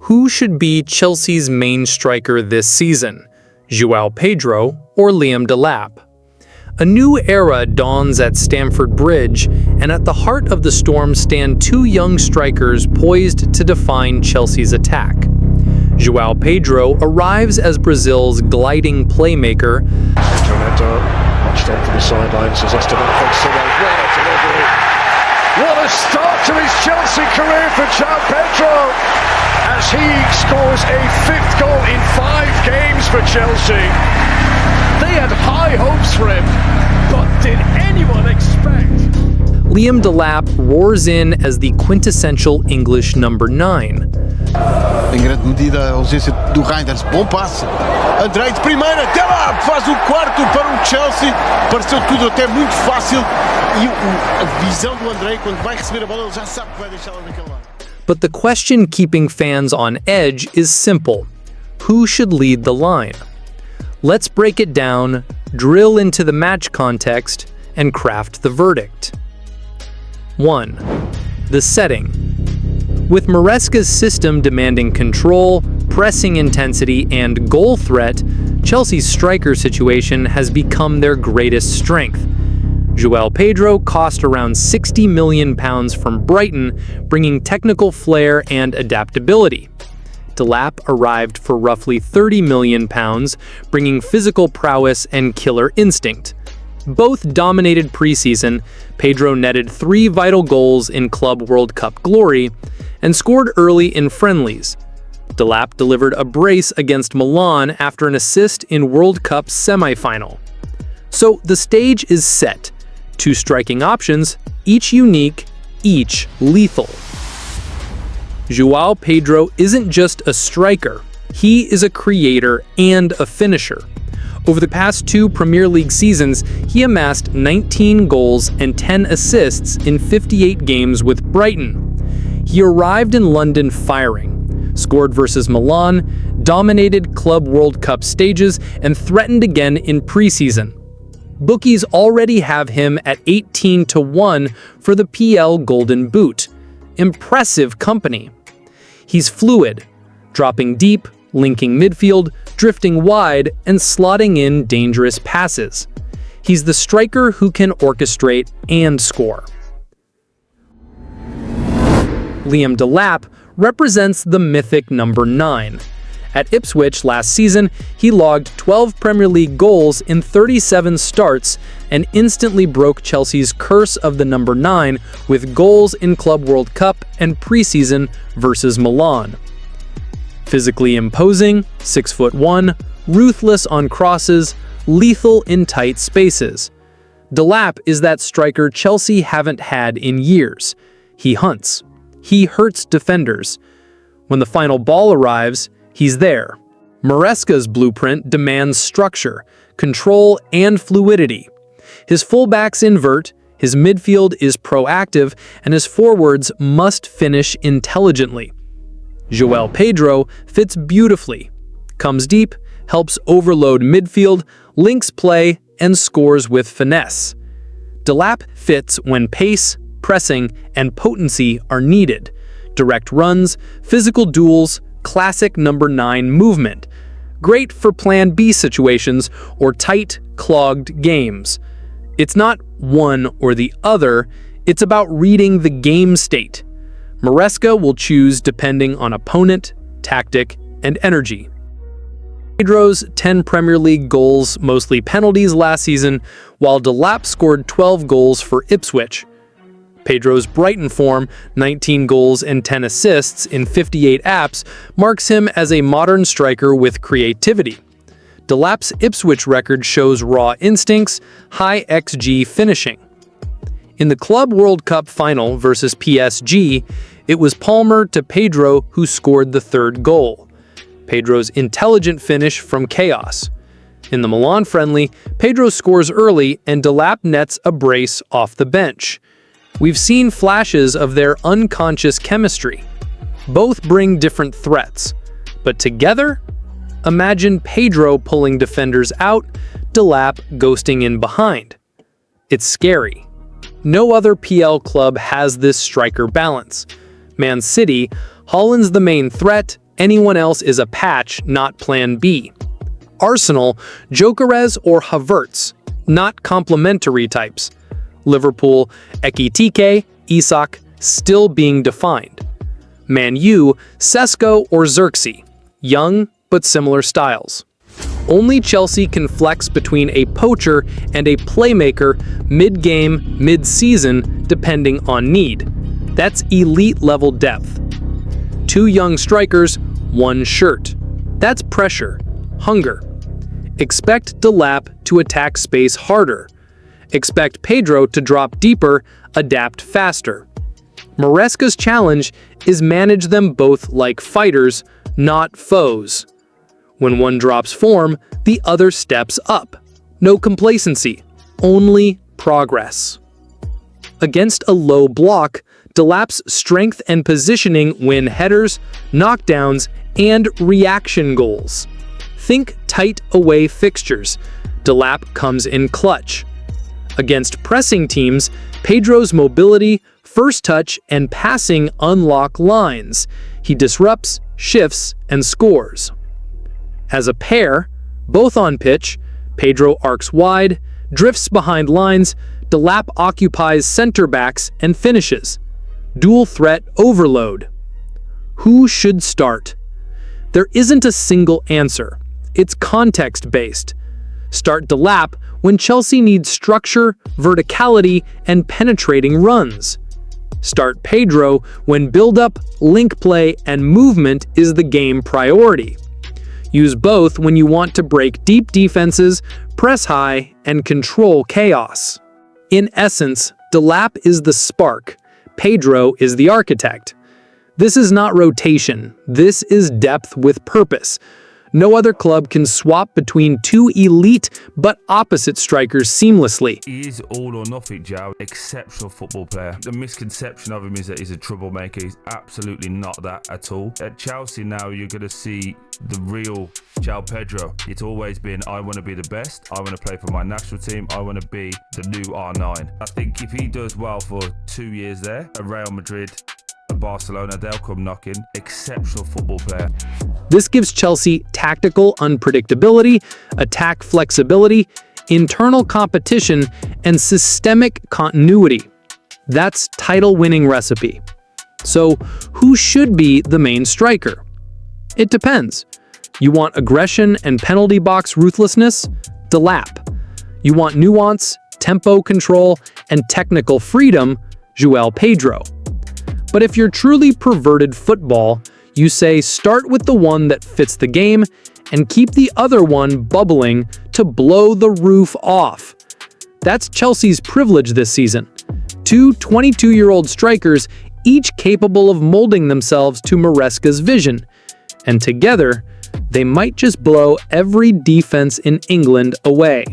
Who should be Chelsea's main striker this season? J.Pedro or Liam Delap? A new era dawns at Stamford Bridge, and at the heart of the storm stand two young strikers poised to define Chelsea's attack. J.Pedro arrives as Brazil's gliding playmaker. Watched on from the sidelines as Esteban What a start to his Chelsea career for J.Pedro as he scores a fifth goal in 5 games for Chelsea. They had high hopes for him, but did anyone expect? Liam Delap roars in as the quintessential English number 9. Em grande medida a ausência do Reinders. Bom passe. Andrei de primeira. Delap faz o quarto para o Chelsea. Pareceu tudo até muito fácil. E a visão do Andrei quando vai receber a bola, ele já sabe que vai deixá-la naquele lado. But the question keeping fans on edge is simple. Who should lead the line? Let's break it down, drill into the match context, and craft the verdict. 1. The setting. With Maresca's system demanding control, pressing intensity, and goal threat, Chelsea's striker situation has become their greatest strength. J.Pedro cost around £60 million from Brighton, bringing technical flair and adaptability. Delap arrived for roughly £30 million, bringing physical prowess and killer instinct. Both dominated preseason. Pedro netted 3 vital goals in Club World Cup glory and scored early in friendlies. Delap delivered a brace against Milan after an assist in World Cup semi-final. So the stage is set. 2 striking options, each unique, each lethal. J.Pedro isn't just a striker, he is a creator and a finisher. Over the past 2 Premier League seasons, he amassed 19 goals and 10 assists in 58 games with Brighton. He arrived in London firing, scored versus Milan, dominated Club World Cup stages, and threatened again in preseason. Bookies already have him at 18-1 for the PL Golden Boot. Impressive company. He's fluid, dropping deep, linking midfield, drifting wide, and slotting in dangerous passes. He's the striker who can orchestrate and score. Liam Delap represents the mythic number 9. At Ipswich last season, he logged 12 Premier League goals in 37 starts and instantly broke Chelsea's curse of the number 9 with goals in Club World Cup and preseason versus Milan. Physically imposing, 6'1", ruthless on crosses, lethal in tight spaces. Delap is that striker Chelsea haven't had in years. He hunts. He hurts defenders. When the final ball arrives, he's there. Maresca's blueprint demands structure, control, and fluidity. His fullbacks invert, his midfield is proactive, and his forwards must finish intelligently. J.Pedro fits beautifully, comes deep, helps overload midfield, links play, and scores with finesse. Delap fits when pace, pressing, and potency are needed. Direct runs, physical duels, classic number 9 movement. Great for Plan B situations or tight, clogged games. It's not one or the other, it's about reading the game state. Maresca will choose depending on opponent, tactic, and energy. Pedro's 10 Premier League goals, mostly penalties last season, while Delap scored 12 goals for Ipswich. Pedro's Brighton form, 19 goals and 10 assists in 58 apps, marks him as a modern striker with creativity. Delap's Ipswich record shows raw instincts, high XG finishing. In the Club World Cup final versus PSG, it was Palmer to Pedro who scored the 3rd goal. Pedro's intelligent finish from chaos. In the Milan friendly, Pedro scores early and Delap nets a brace off the bench. We've seen flashes of their unconscious chemistry. Both bring different threats, but together, imagine Pedro pulling defenders out, Delap ghosting in behind. It's scary. No other PL club has this striker balance. Man City, Holland's the main threat, Anyone else is a patch, not plan B. Arsenal, Gyökeres or Havertz, not complementary types. Liverpool, Ekitike, Isak, still being defined. Man U, Sesko or Xerxes, young but similar styles. Only Chelsea can flex between a poacher and a playmaker mid-game, mid-season, depending on need. That's elite-level depth. 2 young strikers, 1 shirt. That's pressure, hunger. Expect Delap to attack space harder. Expect Pedro to drop deeper, adapt faster. Maresca's challenge is manage them both like fighters, not foes. When one drops form, the other steps up. No complacency, only progress. Against a low block, Delap's strength and positioning win headers, knockdowns, and reaction goals. Think tight away fixtures. Delap comes in clutch. Against pressing teams, Pedro's mobility, first touch, and passing unlock lines. He disrupts, shifts, and scores. As a pair, both on pitch, Pedro arcs wide, drifts behind lines, Delap occupies center backs and finishes. Dual threat overload. Who should start? There isn't a single answer. It's context-based. Start Delap when Chelsea needs structure, verticality, and penetrating runs. Start Pedro when build-up, link play, and movement is the game priority. Use both when you want to break deep defenses, press high, and control chaos. In essence, Delap is the spark. Pedro is the architect. This is not rotation. This is depth with purpose. No other club can swap between 2 elite but opposite strikers seamlessly. He is all or nothing, Joe. Exceptional football player. The misconception of him is that he's a troublemaker. He's absolutely not that at all. At Chelsea now, you're going to see the real J.Pedro. It's always been, I want to be the best. I want to play for my national team. I want to be the new R9. I think if he does well for 2 years there at Real Madrid, Barcelona, they'll come knocking. Exceptional football player. This gives Chelsea tactical unpredictability, attack flexibility, internal competition, and systemic continuity. That's title-winning recipe. So, who should be the main striker? It depends. You want aggression and penalty box ruthlessness? Delap. You want nuance, tempo control, and technical freedom? J.Pedro. But if you're truly perverted football, you say start with the one that fits the game and keep the other one bubbling to blow the roof off. That's Chelsea's privilege this season. 2 22-year-old strikers, each capable of molding themselves to Maresca's vision. And together, they might just blow every defense in England away.